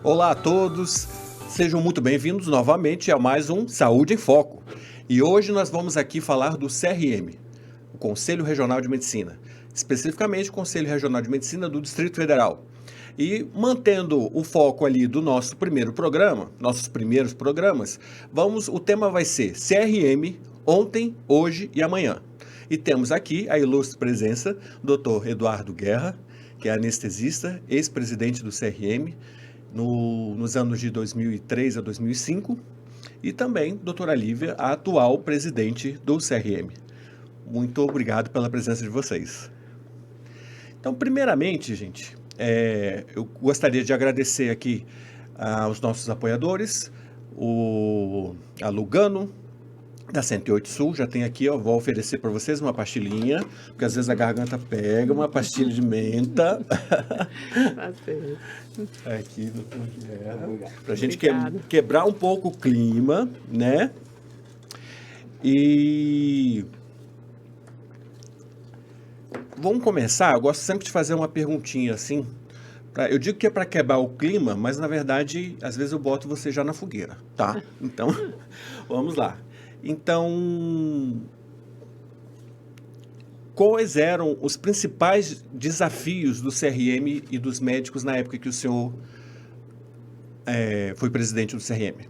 Olá a todos, sejam muito bem-vindos novamente a mais um Saúde em Foco. E hoje nós vamos aqui falar do CRM, o Conselho Regional de Medicina, especificamente o Conselho Regional de Medicina do Distrito Federal. E mantendo o foco ali do nosso primeiro programa, nossos primeiros programas, o tema vai ser CRM ontem, hoje e amanhã. E temos aqui a ilustre presença do Dr. Eduardo Guerra, que é anestesista, ex-presidente do CRM, nos anos de 2003 a 2005, e também doutora Lívia, a atual presidente do CRM. Muito obrigado pela presença de vocês. Então, primeiramente, gente, eu gostaria de agradecer aqui aos nossos apoiadores, a Lugano, da 108 Sul, já tem aqui, ó, vou oferecer para vocês uma pastilhinha, porque às vezes a garganta pega, uma pastilha de menta. Tá certo. Aqui, doutor Guerra, para a gente quebrar um pouco o clima, né? E vamos começar. Eu gosto sempre de fazer uma perguntinha assim. Eu digo que é para quebrar o clima, mas na verdade, às vezes eu boto você já na fogueira, tá? Então, vamos lá. Então, quais eram os principais desafios do CRM e dos médicos na época que o senhor foi presidente do CRM?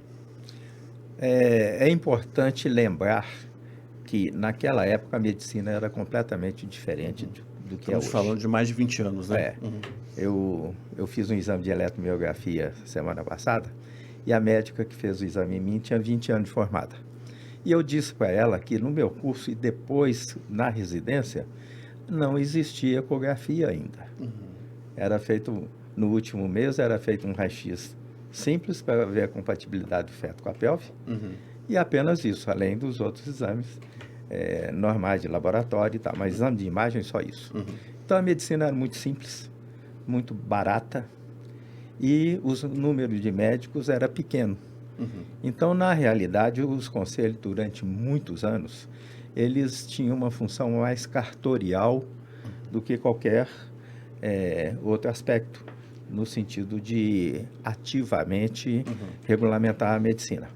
É importante lembrar que naquela época a medicina era completamente diferente do que é hoje. Estamos falando de mais de 20 anos, né? Eu fiz um exame de eletromiografia semana passada e a médica que fez o exame em mim tinha 20 anos de formada. E eu disse para ela que no meu curso e depois na residência não existia ecografia ainda. Era feito, no último mês, era feito um raio-x simples para ver a compatibilidade do feto com a pelve. E apenas isso, além dos outros exames normais de laboratório e tal, mas exame de imagem só isso. Então a medicina era muito simples, muito barata e o número de médicos era pequeno. Então, na realidade, os conselhos, durante muitos anos, eles tinham uma função mais cartorial do que qualquer outro aspecto, no sentido de ativamente regulamentar a medicina.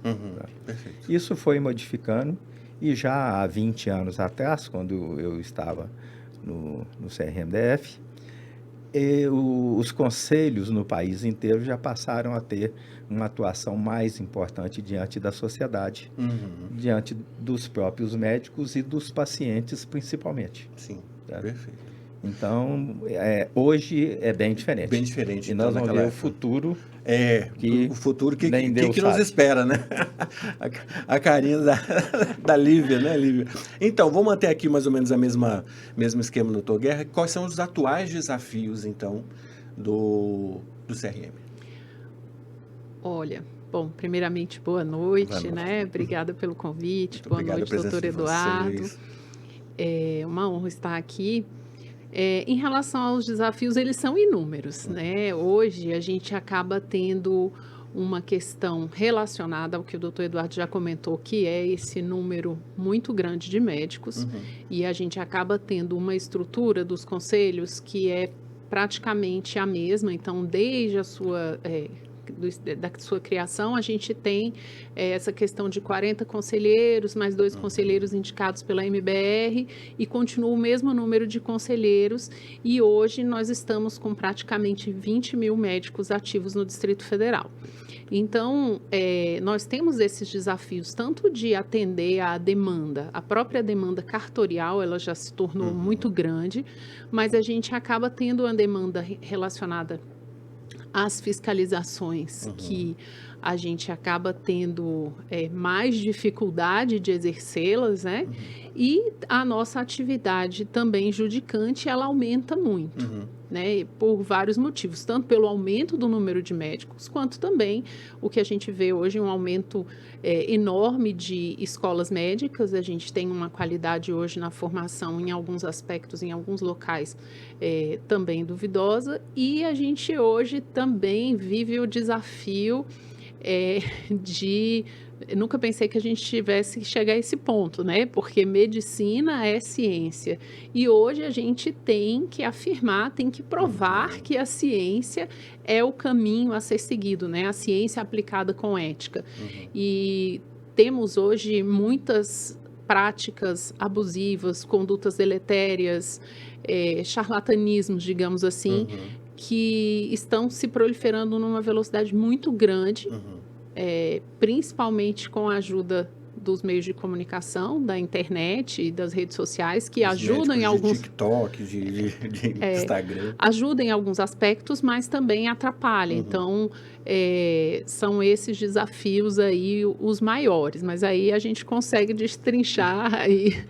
Perfeito. Isso foi modificando e já há 20 anos atrás, quando eu estava no CRMDF, os conselhos no país inteiro já passaram a ter uma atuação mais importante diante da sociedade, diante dos próprios médicos e dos pacientes, principalmente. Sim, perfeito. Então, hoje é bem diferente. Bem diferente. E nós vamos ver época. O futuro que nos espera, né? A carinha da Lívia, né, Lívia? Então, vou manter aqui mais ou menos mesmo esquema, doutor Guerra. Quais são os atuais desafios, então, do CRM? Olha, bom, primeiramente, boa noite, né? Obrigada pelo convite. Boa noite, doutor Eduardo. É uma honra estar aqui. Em relação aos desafios, eles são inúmeros, né? Hoje, a gente acaba tendo uma questão relacionada ao que o doutor Eduardo já comentou, que é esse número muito grande de médicos, e a gente acaba tendo uma estrutura dos conselhos que é praticamente a mesma. Então, desde a sua criação, a gente tem essa questão de 40 conselheiros, mais 2 conselheiros indicados pela MBR, e continua o mesmo número de conselheiros, e hoje nós estamos com praticamente 20 mil médicos ativos no Distrito Federal. Então, nós temos esses desafios, tanto de atender à demanda, a própria demanda cartorial, ela já se tornou muito grande, mas a gente acaba tendo uma demanda relacionada as fiscalizações, que a gente acaba tendo mais dificuldade de exercê-las, né? E a nossa atividade também judicante, ela aumenta muito, né? Por vários motivos, tanto pelo aumento do número de médicos, quanto também o que a gente vê hoje, um aumento enorme de escolas médicas. A gente tem uma qualidade hoje na formação em alguns aspectos, em alguns locais, também duvidosa, e a gente hoje também vive o desafio de Eu nunca pensei que a gente tivesse que chegar a esse ponto, né? Porque medicina é ciência. E hoje a gente tem que afirmar, tem que provar que a ciência é o caminho a ser seguido, né? A ciência aplicada com ética. E temos hoje muitas práticas abusivas, condutas deletérias, charlatanismos, digamos assim, que estão se proliferando numa velocidade muito grande, principalmente com a ajuda dos meios de comunicação, da internet e das redes sociais, que ajudam em alguns... De TikTok, de Instagram. Ajuda em alguns aspectos, mas também atrapalha. Então, são esses desafios aí os maiores. Mas aí a gente consegue destrinchar aí,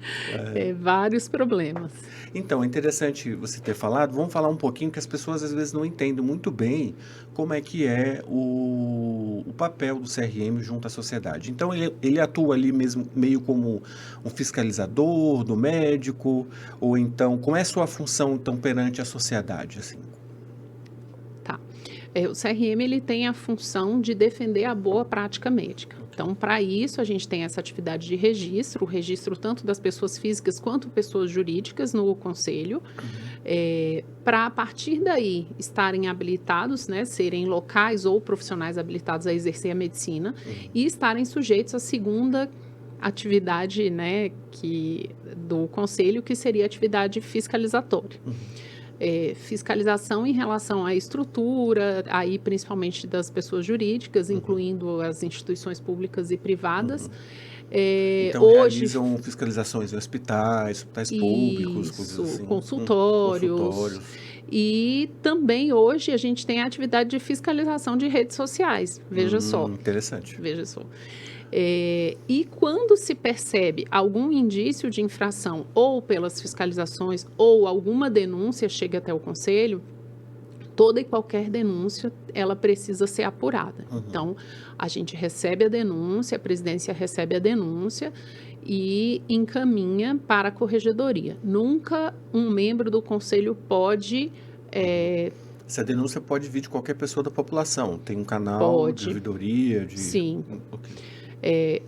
vários problemas. Então, é interessante você ter falado. Vamos falar um pouquinho, que as pessoas às vezes não entendem muito bem como é que é o papel do CRM junto à sociedade. Então, ele atua ali mesmo meio como um fiscalizador do médico, ou então, como é a sua função então perante a sociedade, assim? Tá. O CRM ele tem a função de defender a boa prática médica. Então, para isso, a gente tem essa atividade de registro, o registro tanto das pessoas físicas quanto pessoas jurídicas no conselho, para a partir daí estarem habilitados, né, serem locais ou profissionais habilitados a exercer a medicina e estarem sujeitos à segunda atividade, né, do conselho, que seria a atividade fiscalizatória. Fiscalização em relação à estrutura, aí principalmente das pessoas jurídicas, incluindo as instituições públicas e privadas. Então, hoje realizam fiscalizações em hospitais públicos, coisas assim. Consultórios. E também hoje a gente tem a atividade de fiscalização de redes sociais. Veja só. Interessante. Veja só. E quando se percebe algum indício de infração, ou pelas fiscalizações, ou alguma denúncia chega até o conselho, toda e qualquer denúncia, ela precisa ser apurada. Então, a gente recebe a denúncia, a presidência recebe a denúncia e encaminha para a corregedoria. Nunca um membro do conselho pode... Essa denúncia pode vir de qualquer pessoa da população? Tem um canal de ouvidoria? Sim. Okay.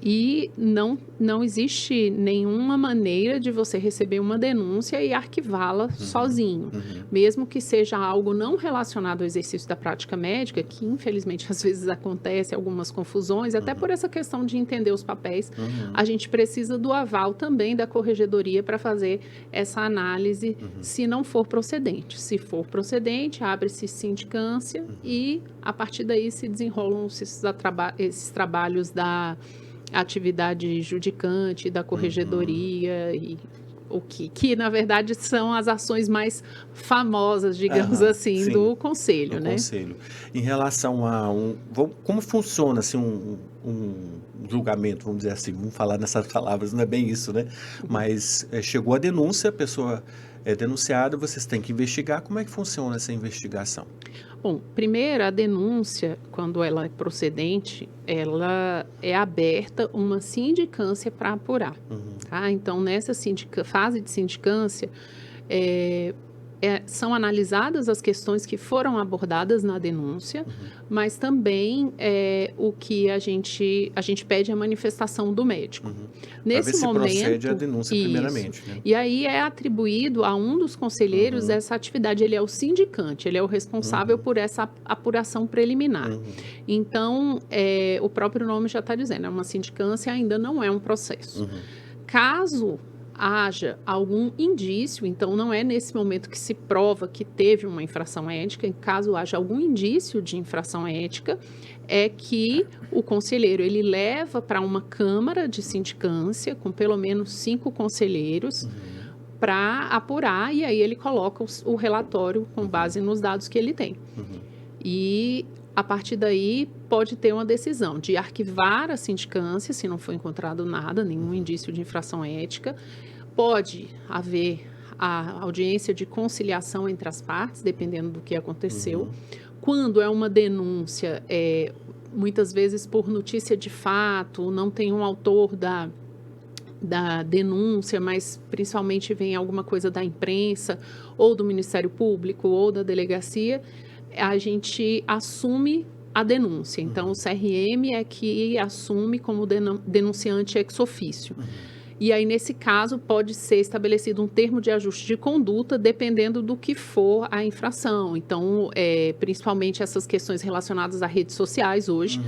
E não existe nenhuma maneira de você receber uma denúncia e arquivá-la sozinho. Mesmo que seja algo não relacionado ao exercício da prática médica, que infelizmente às vezes acontece algumas confusões, até por essa questão de entender os papéis, a gente precisa do aval também da corregedoria para fazer essa análise, se não for procedente. Se for procedente, abre-se sindicância e a partir daí se desenrolam esses trabalhos da atividade judicante, da corregedoria e o que na verdade são as ações mais famosas, digamos assim, do conselho, né? Conselho. Em relação a como funciona assim um julgamento, vamos dizer assim, vamos falar nessas palavras, não é bem isso, né? Mas chegou a denúncia, a pessoa é denunciada, vocês têm que investigar. Como é que funciona essa investigação? Bom, primeiro, a denúncia, quando ela é procedente, ela é aberta uma sindicância para apurar. Tá? Então, nessa fase de sindicância, são analisadas as questões que foram abordadas na denúncia, mas também o que a gente pede a manifestação do médico. Nesse momento, se procede a denúncia primeiramente. Né? E aí é atribuído a um dos conselheiros essa atividade. Ele é o sindicante, ele é o responsável por essa apuração preliminar. Então, o próprio nome já está dizendo, é uma sindicância, ainda não é um processo. Caso haja algum indício, então não é nesse momento que se prova que teve uma infração ética, em caso haja algum indício de infração ética, é que o conselheiro ele leva para uma câmara de sindicância com pelo menos 5 conselheiros para apurar, e aí ele coloca o relatório com base nos dados que ele tem. E a partir daí pode ter uma decisão de arquivar a sindicância se não for encontrado nada, nenhum indício de infração ética. Pode haver a audiência de conciliação entre as partes, dependendo do que aconteceu. Quando é uma denúncia, muitas vezes por notícia de fato, não tem um autor da denúncia, mas principalmente vem alguma coisa da imprensa, ou do Ministério Público, ou da delegacia, a gente assume a denúncia. Então, o CRM é que assume como denunciante ex officio. E aí, nesse caso, pode ser estabelecido um termo de ajuste de conduta, dependendo do que for a infração. Então, principalmente essas questões relacionadas a redes sociais hoje,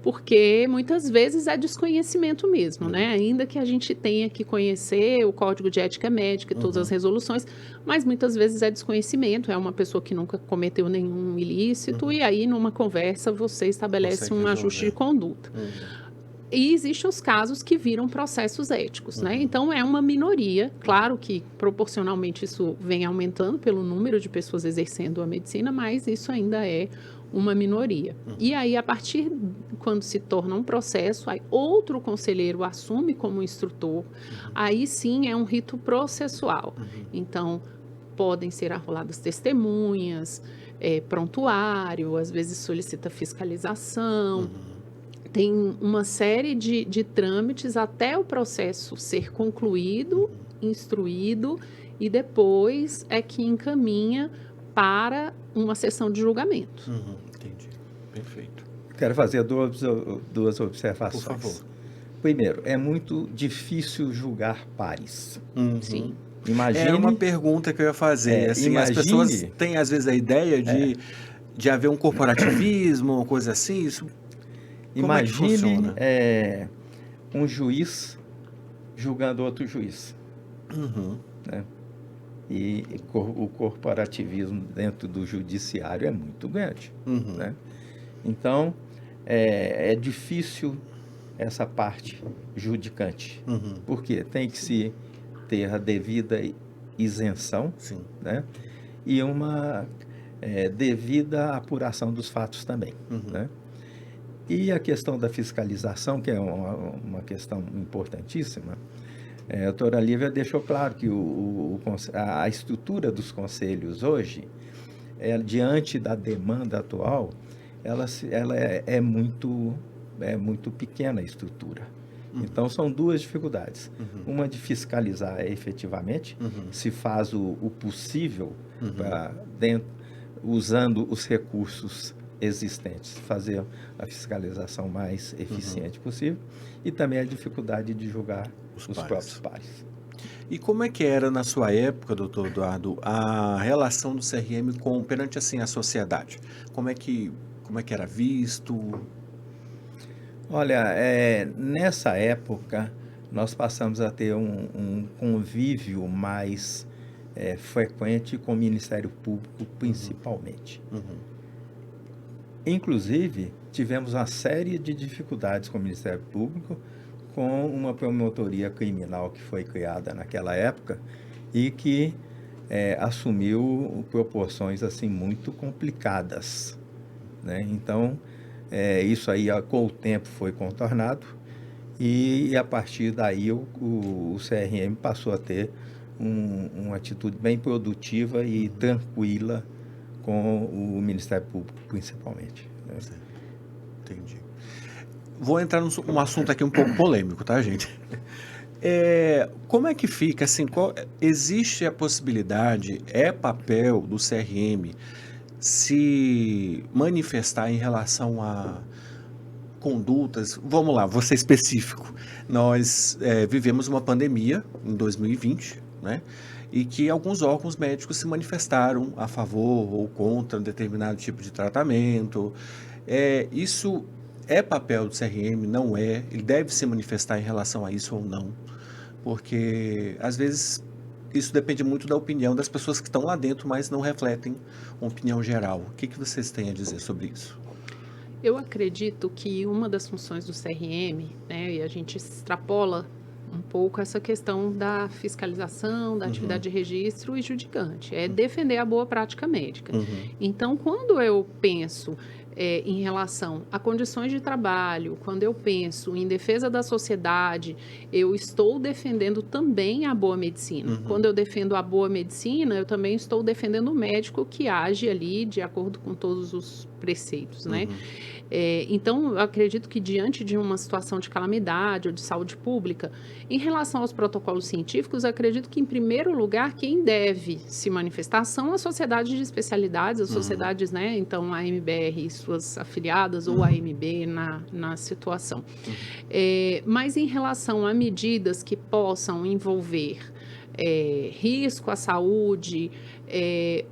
porque muitas vezes é desconhecimento mesmo, né? Ainda que a gente tenha que conhecer o Código de Ética Médica e todas as resoluções, mas muitas vezes é desconhecimento, é uma pessoa que nunca cometeu nenhum ilícito, e aí, numa conversa, você estabelece um ajuste de conduta. E existem os casos que viram processos éticos, né? Então, é uma minoria. Claro que, proporcionalmente, isso vem aumentando pelo número de pessoas exercendo a medicina, mas isso ainda é uma minoria. E aí, a partir quando se torna um processo, aí outro conselheiro assume como instrutor, aí sim é um rito processual. Então, podem ser arroladas testemunhas, prontuário, às vezes solicita fiscalização. Tem uma série de trâmites até o processo ser concluído, instruído, e depois é que encaminha para uma sessão de julgamento. Entendi. Perfeito. Quero fazer duas observações. Por favor. Primeiro, é muito difícil julgar pares. Sim. Imagine, Era uma pergunta que eu ia fazer. Assim, imagine, as pessoas têm, às vezes, a ideia de haver um corporativismo, uma coisa assim. Isso, como é que imagine funciona? um juiz julgando outro juiz. Né? E o corporativismo dentro do judiciário é muito grande. Né? Então, é difícil essa parte judicante. Por quê? Tem que se ter a devida isenção, Sim. né? E uma devida apuração dos fatos também. Né? E a questão da fiscalização, que é uma questão importantíssima, a doutora Lívia deixou claro que a estrutura dos conselhos hoje, diante da demanda atual, ela é muito pequena a estrutura. Então, são duas dificuldades. Uma de fiscalizar efetivamente, se faz o possível, usando os recursos existentes, fazer a fiscalização mais eficiente possível, e também a dificuldade de julgar os próprios pares. E como é que era na sua época, doutor Eduardo, a relação do CRM perante assim, a sociedade? Como é que era visto? Olha, nessa época, nós passamos a ter um convívio mais frequente com o Ministério Público, principalmente. Inclusive, tivemos uma série de dificuldades com o Ministério Público, com uma promotoria criminal que foi criada naquela época e que assumiu proporções assim muito complicadas, né? Então, isso aí com o tempo foi contornado e a partir daí o CRM passou a ter uma atitude bem produtiva e tranquila com o Ministério Público, principalmente. Né? Entendi. Vou entrar num assunto aqui um pouco polêmico, tá, gente? Como é que fica, assim, existe a possibilidade, papel do CRM se manifestar em relação a condutas? Vamos lá, vou ser específico. Nós vivemos uma pandemia em 2020, né? E que alguns órgãos médicos se manifestaram a favor ou contra um determinado tipo de tratamento. Isso é papel do CRM? Não é? Ele deve se manifestar em relação a isso ou não? Porque, às vezes, isso depende muito da opinião das pessoas que estão lá dentro, mas não refletem uma opinião geral. O que vocês têm a dizer sobre isso? Eu acredito que uma das funções do CRM, né, e a gente extrapola um pouco essa questão da fiscalização, da atividade de registro e judicante. É defender a boa prática médica. Então, quando eu penso em relação a condições de trabalho, quando eu penso em defesa da sociedade, eu estou defendendo também a boa medicina. Quando eu defendo a boa medicina, eu também estou defendendo o médico que age ali de acordo com todos os preceitos, né? Então, eu acredito que diante de uma situação de calamidade ou de saúde pública, em relação aos protocolos científicos, eu acredito que, em primeiro lugar, quem deve se manifestar são as sociedades de especialidades, as sociedades, né? Então, a MBR pessoas afiliadas ou AMB na situação. Mas em relação a medidas que possam envolver risco à saúde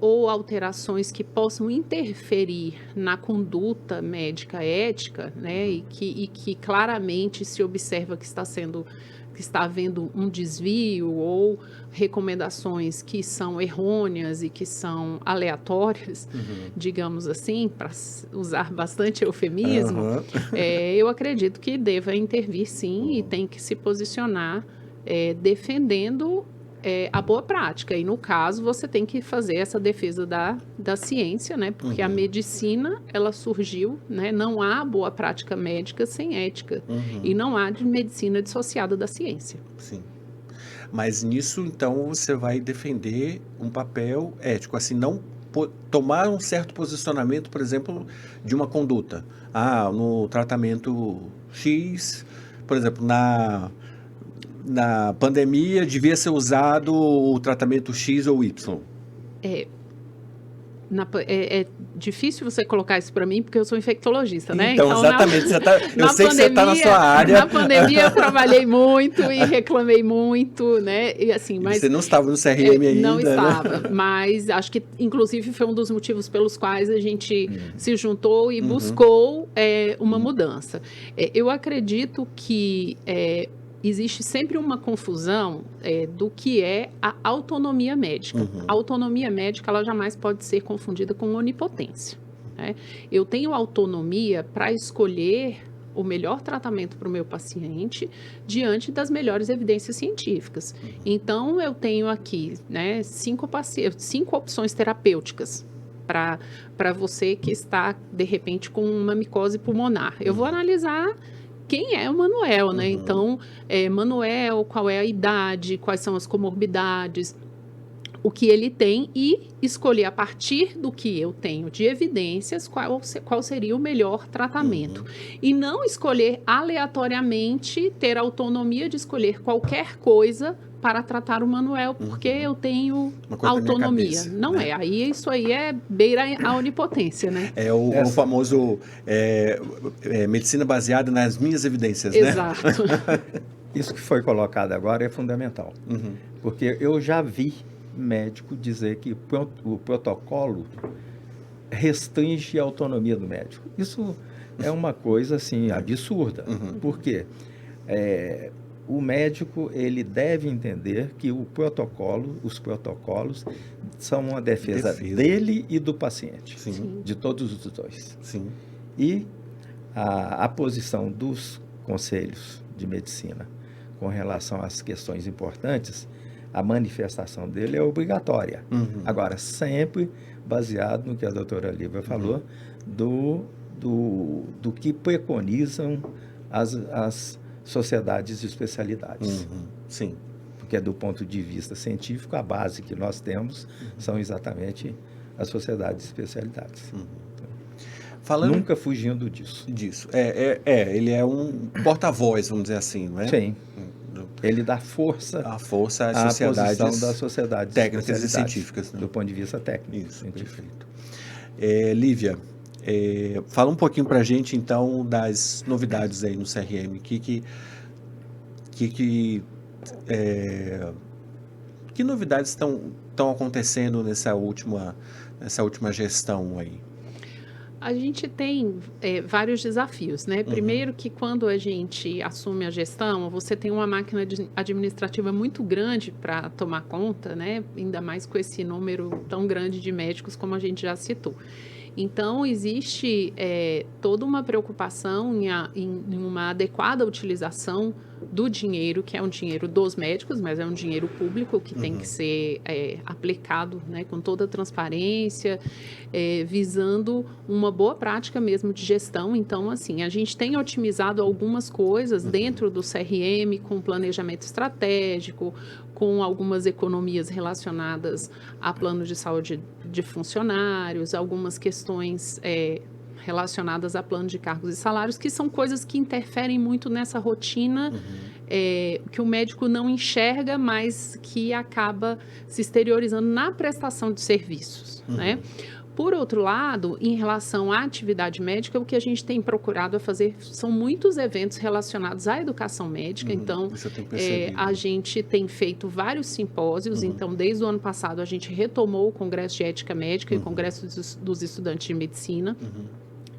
ou alterações que possam interferir na conduta médica ética, né, e que claramente se observa que está havendo um desvio ou recomendações que são errôneas e que são aleatórias, digamos assim, para usar bastante eufemismo, eu acredito que deva intervir sim e tem que se posicionar defendendo a boa prática. E no caso, você tem que fazer essa defesa da ciência, né? Porque a medicina, ela surgiu, né? Não há boa prática médica sem ética. E não há de medicina dissociada da ciência. Sim. Mas nisso, então, você vai defender um papel ético, assim, não tomar um certo posicionamento, por exemplo, de uma conduta. No tratamento X, por exemplo, na pandemia devia ser usado o tratamento X ou Y. É difícil você colocar isso para mim, porque eu sou infectologista, né? Então exatamente. Eu sei que você está na sua área. Na pandemia, eu trabalhei muito e reclamei muito, né? E, assim, mas você não estava no CRM ainda, não estava, né? Mas acho que, inclusive, foi um dos motivos pelos quais a gente se juntou e buscou uma mudança. Eu acredito que existe sempre uma confusão do que é a autonomia médica. A autonomia médica, ela jamais pode ser confundida com onipotência, né? Eu tenho autonomia para escolher o melhor tratamento para o meu paciente diante das melhores evidências científicas. Então, eu tenho aqui, né, 5 opções terapêuticas para você que está, de repente, com uma micose pulmonar. Eu vou analisar quem é o Manuel, né? Então, Manuel, qual é a idade, quais são as comorbidades, o que ele tem e escolher a partir do que eu tenho de evidências qual seria o melhor tratamento. E não escolher aleatoriamente, ter autonomia de escolher qualquer coisa para tratar o Manuel, porque eu tenho autonomia. Cabeça, não né? Isso aí beira a onipotência, né? É o famoso medicina baseada nas minhas evidências, Exato. né? Exato. Isso que foi colocado agora é fundamental, porque eu já vi médico dizer que o protocolo restringe a autonomia do médico. Isso é uma coisa, assim, absurda. Por quê? O médico, ele deve entender que os protocolos são uma defesa dele e do paciente. Sim. De todos os dois. Sim. E a posição dos conselhos de medicina com relação às questões importantes, a manifestação dele é obrigatória. Agora, sempre baseado no que a doutora Lívia falou, do que preconizam as sociedades de especialidades. Sim. Porque, do ponto de vista científico, a base que nós temos são exatamente as sociedades de especialidades. Nunca fugindo disso. Ele é um porta-voz, vamos dizer assim, não é? Sim. Ele dá força às sociedades, das sociedades técnicas e científicas, né? Do ponto de vista técnico. Isso, perfeito. Lívia, fala um pouquinho para a gente, então, das novidades aí no CRM. Que novidades estão acontecendo nessa última gestão aí? A gente tem vários desafios, né? Primeiro que quando a gente assume a gestão, você tem uma máquina administrativa muito grande para tomar conta, né? Ainda mais com esse número tão grande de médicos como a gente já citou. Então, existe toda uma preocupação em uma adequada utilização do dinheiro, que é um dinheiro dos médicos, mas é um dinheiro público que tem que ser aplicado, né, com toda a transparência, visando uma boa prática mesmo de gestão. Então, assim, a gente tem otimizado algumas coisas dentro do CRM, com planejamento estratégico, com algumas economias relacionadas a plano de saúde de funcionários, algumas questões relacionadas a plano de cargos e salários, que são coisas que interferem muito nessa rotina que o médico não enxerga, mas que acaba se exteriorizando na prestação de serviços, né? Por outro lado, em relação à atividade médica, o que a gente tem procurado a fazer são muitos eventos relacionados à educação médica. Então, Isso eu tenho percebido. a gente tem feito vários simpósios. Então, desde o ano passado, a gente retomou o Congresso de Ética Médica e o Congresso dos Estudantes de Medicina.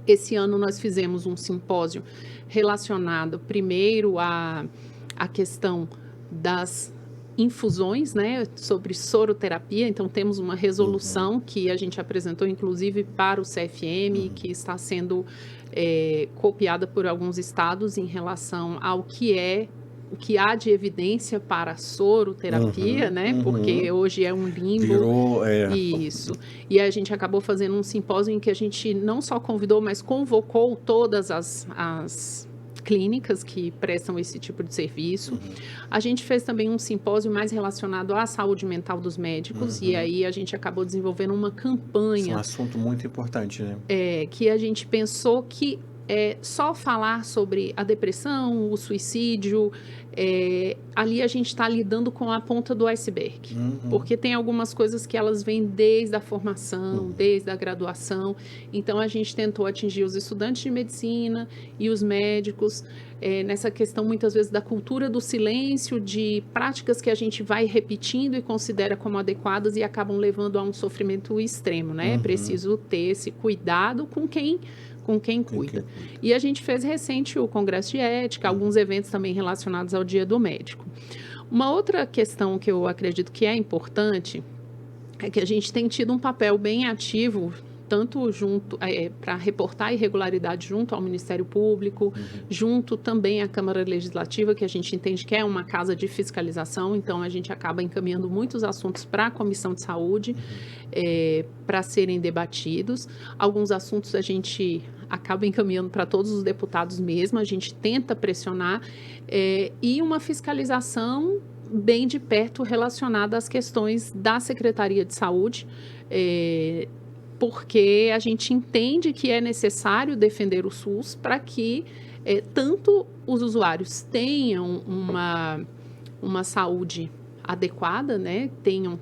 Esse ano nós fizemos um simpósio relacionado primeiro à questão das infusões, né, sobre soroterapia. Então, temos uma resolução que a gente apresentou, inclusive, para o CFM, que está sendo copiada por alguns estados em relação ao o que há de evidência para a soroterapia, né, porque hoje é um limbo. Virou, Isso. E a gente acabou fazendo um simpósio em que a gente não só convidou, mas convocou todas as clínicas que prestam esse tipo de serviço. A gente fez também um simpósio mais relacionado à saúde mental dos médicos, e aí a gente acabou desenvolvendo uma campanha. Isso é um assunto muito importante, né? Que a gente pensou que só falar sobre a depressão, o suicídio, ali a gente está lidando com a ponta do iceberg. Porque tem algumas coisas que elas vêm desde a formação, desde a graduação. Então, a gente tentou atingir os estudantes de medicina e os médicos nessa questão, muitas vezes, da cultura do silêncio, de práticas que a gente vai repetindo e considera como adequadas e acabam levando a um sofrimento extremo, né? É preciso ter esse cuidado com quem cuida. E a gente fez recente o Congresso de Ética, alguns eventos também relacionados ao Dia do Médico. Uma outra questão que eu acredito que é importante é que a gente tem tido um papel bem ativo, tanto junto para reportar irregularidade junto ao Ministério Público, junto também à Câmara Legislativa, que a gente entende que é uma casa de fiscalização, então a gente acaba encaminhando muitos assuntos para a Comissão de Saúde para serem debatidos. Alguns assuntos a gente acaba encaminhando para todos os deputados mesmo, a gente tenta pressionar, e uma fiscalização bem de perto relacionada às questões da Secretaria de Saúde, porque a gente entende que é necessário defender o SUS para que tanto os usuários tenham uma saúde adequada, né, tenham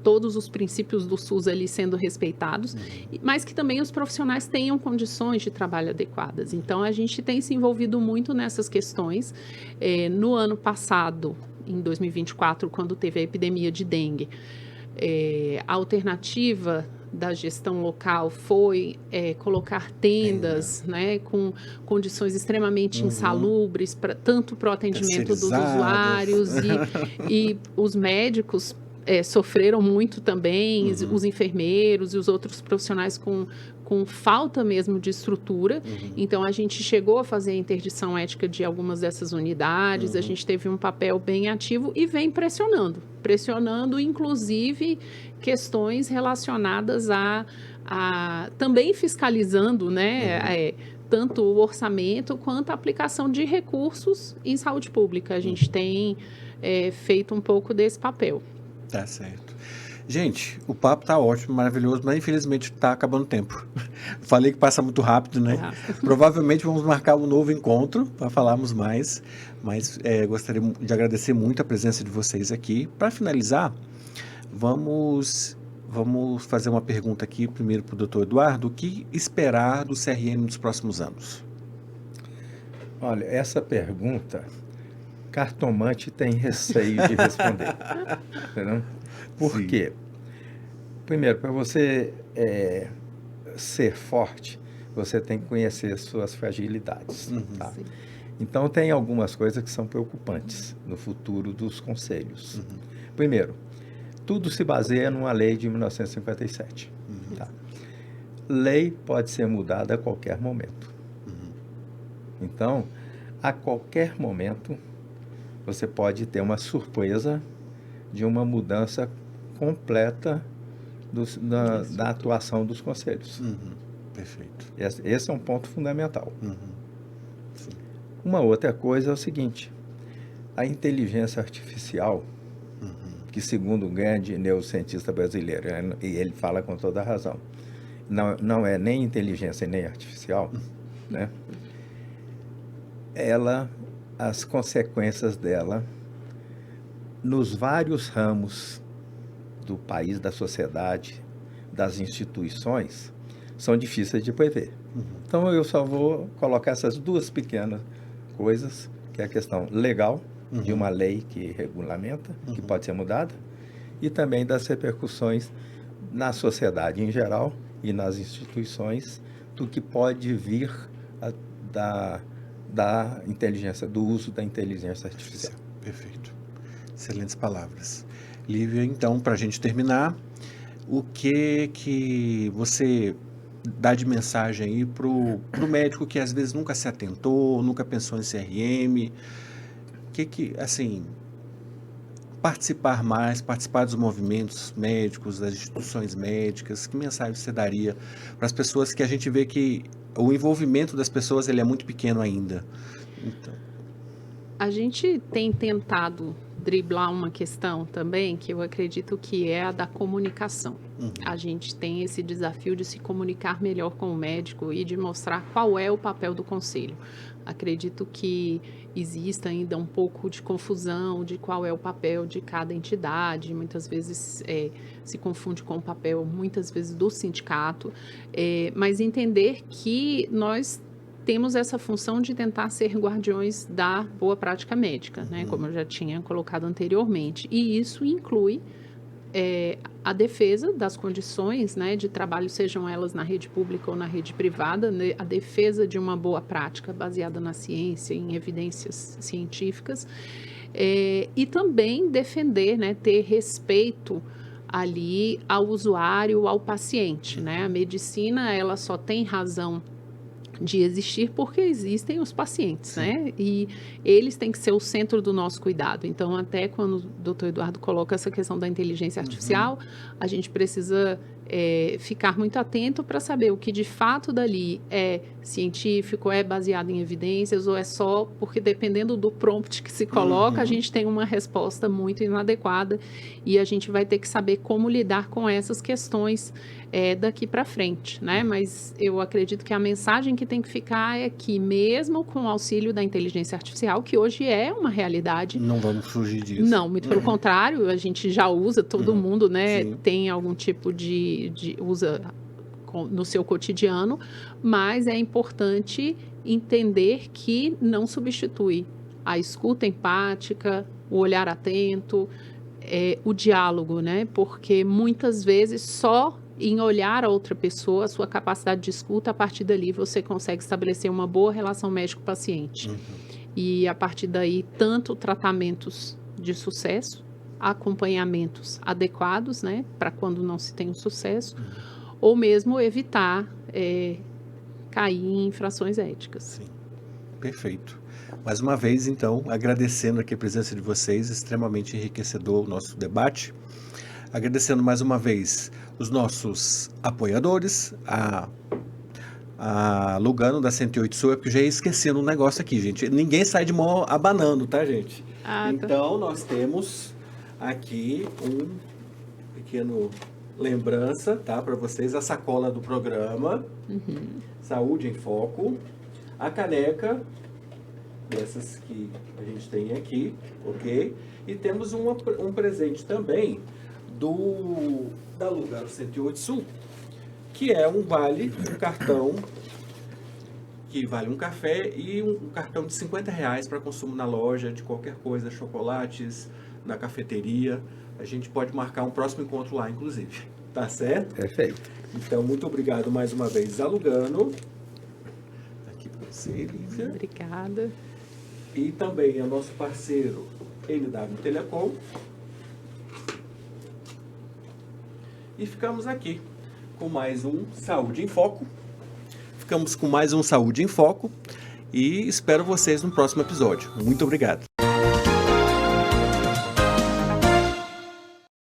todos os princípios do SUS ali sendo respeitados, mas que também os profissionais tenham condições de trabalho adequadas. Então, a gente tem se envolvido muito nessas questões. No ano passado, em 2024, quando teve a epidemia de dengue, a alternativa da gestão local foi colocar tendas, né, com condições extremamente insalubres, tanto para o atendimento dos usuários e os médicos sofreram muito também, os enfermeiros e os outros profissionais com falta mesmo de estrutura. Então, a gente chegou a fazer a interdição ética de algumas dessas unidades, a gente teve um papel bem ativo e vem pressionando inclusive questões relacionadas também fiscalizando, né, tanto o orçamento quanto a aplicação de recursos em saúde pública. A gente tem feito um pouco desse papel. Tá certo. Gente, o papo tá ótimo, maravilhoso, mas infelizmente tá acabando o tempo. Falei que passa muito rápido, né? Provavelmente vamos marcar um novo encontro para falarmos mais, mas gostaria de agradecer muito a presença de vocês aqui. Para finalizar, vamos fazer uma pergunta aqui primeiro para o Dr. Eduardo. O que esperar do CRM nos próximos anos? Olha, essa pergunta, cartomante tem receio de responder. Entendeu? Por quê? Primeiro, para você ser forte, você tem que conhecer suas fragilidades. Tá? Então, tem algumas coisas que são preocupantes no futuro dos conselhos. Primeiro, tudo se baseia numa lei de 1957. Tá? Lei pode ser mudada a qualquer momento. Então, a qualquer momento, você pode ter uma surpresa de uma mudança completa da atuação dos conselhos. Perfeito. Esse é um ponto fundamental. Uma outra coisa é o seguinte: a inteligência artificial, que segundo um grande neurocientista brasileiro, e ele fala com toda a razão, não é nem inteligência nem artificial, né? As consequências dela nos vários ramos do país, da sociedade, das instituições são difíceis de prever. Então, eu só vou colocar essas duas pequenas coisas, que é a questão legal, de uma lei que regulamenta, que pode ser mudada, e também das repercussões na sociedade em geral e nas instituições, do que pode vir da inteligência, do uso da inteligência artificial. Perfeito. Excelentes palavras. Lívia, então, para a gente terminar, o que você dá de mensagem aí pro médico que às vezes nunca se atentou, nunca pensou em CRM, assim, participar dos movimentos médicos, das instituições médicas, que mensagem você daria para as pessoas, que a gente vê que o envolvimento das pessoas ele é muito pequeno ainda? Então... A gente tem tentado driblar uma questão também, que eu acredito que é a da comunicação. A gente tem esse desafio de se comunicar melhor com o médico e de mostrar qual é o papel do conselho. Acredito que exista ainda um pouco de confusão de qual é o papel de cada entidade, muitas vezes se confunde com o papel, muitas vezes, do sindicato, mas entender que nós temos essa função de tentar ser guardiões da boa prática médica, né, como eu já tinha colocado anteriormente, e isso inclui a defesa das condições, né, de trabalho, sejam elas na rede pública ou na rede privada, né, a defesa de uma boa prática baseada na ciência, em evidências científicas, e também defender, né, ter respeito ali ao usuário, ao paciente, né? A medicina, ela só tem razão de existir porque existem os pacientes, né? E eles têm que ser o centro do nosso cuidado. Então, até quando o doutor Eduardo coloca essa questão da inteligência artificial, a gente precisa ficar muito atento para saber o que de fato dali é científico, é baseado em evidências, ou é só porque, dependendo do prompt que se coloca, a gente tem uma resposta muito inadequada, e a gente vai ter que saber como lidar com essas questões daqui para frente, né? Mas eu acredito que a mensagem que tem que ficar é que, mesmo com o auxílio da inteligência artificial, que hoje é uma realidade... Não vamos fugir disso. Não, muito pelo contrário, a gente já usa, todo mundo, né? Sim. Tem algum tipo usa no seu cotidiano, mas é importante entender que não substitui a escuta empática, o olhar atento, o diálogo, né? Porque muitas vezes só em olhar a outra pessoa, a sua capacidade de escuta, a partir dali você consegue estabelecer uma boa relação médico-paciente. E a partir daí, tanto tratamentos de sucesso, acompanhamentos adequados, né, para quando não se tem um sucesso, ou mesmo evitar cair em infrações éticas. Sim, perfeito. Mais uma vez, então, agradecendo aqui a presença de vocês, extremamente enriquecedor o nosso debate. Agradecendo mais uma vez os nossos apoiadores, a Lugano da 108 Sul, porque eu já ia esquecendo um negócio aqui, gente. Ninguém sai de mão abanando, tá, gente? Então, nós temos aqui um pequeno lembrança, tá, para vocês, a sacola do programa, Saúde em Foco, a caneca, dessas que a gente tem aqui, ok? E temos um presente também da Lugano 108 Sul, que é um cartão que vale um café e um cartão de R$50 para consumo na loja, de qualquer coisa, chocolates, na cafeteria. A gente pode marcar um próximo encontro lá, inclusive. Tá certo? Perfeito. Então, muito obrigado mais uma vez a Lugano. Aqui para você, Lívia. Obrigada. E também ao nosso parceiro NW Telecom. E ficamos aqui com mais um Saúde em Foco. Ficamos com mais um Saúde em Foco e espero vocês no próximo episódio. Muito obrigado.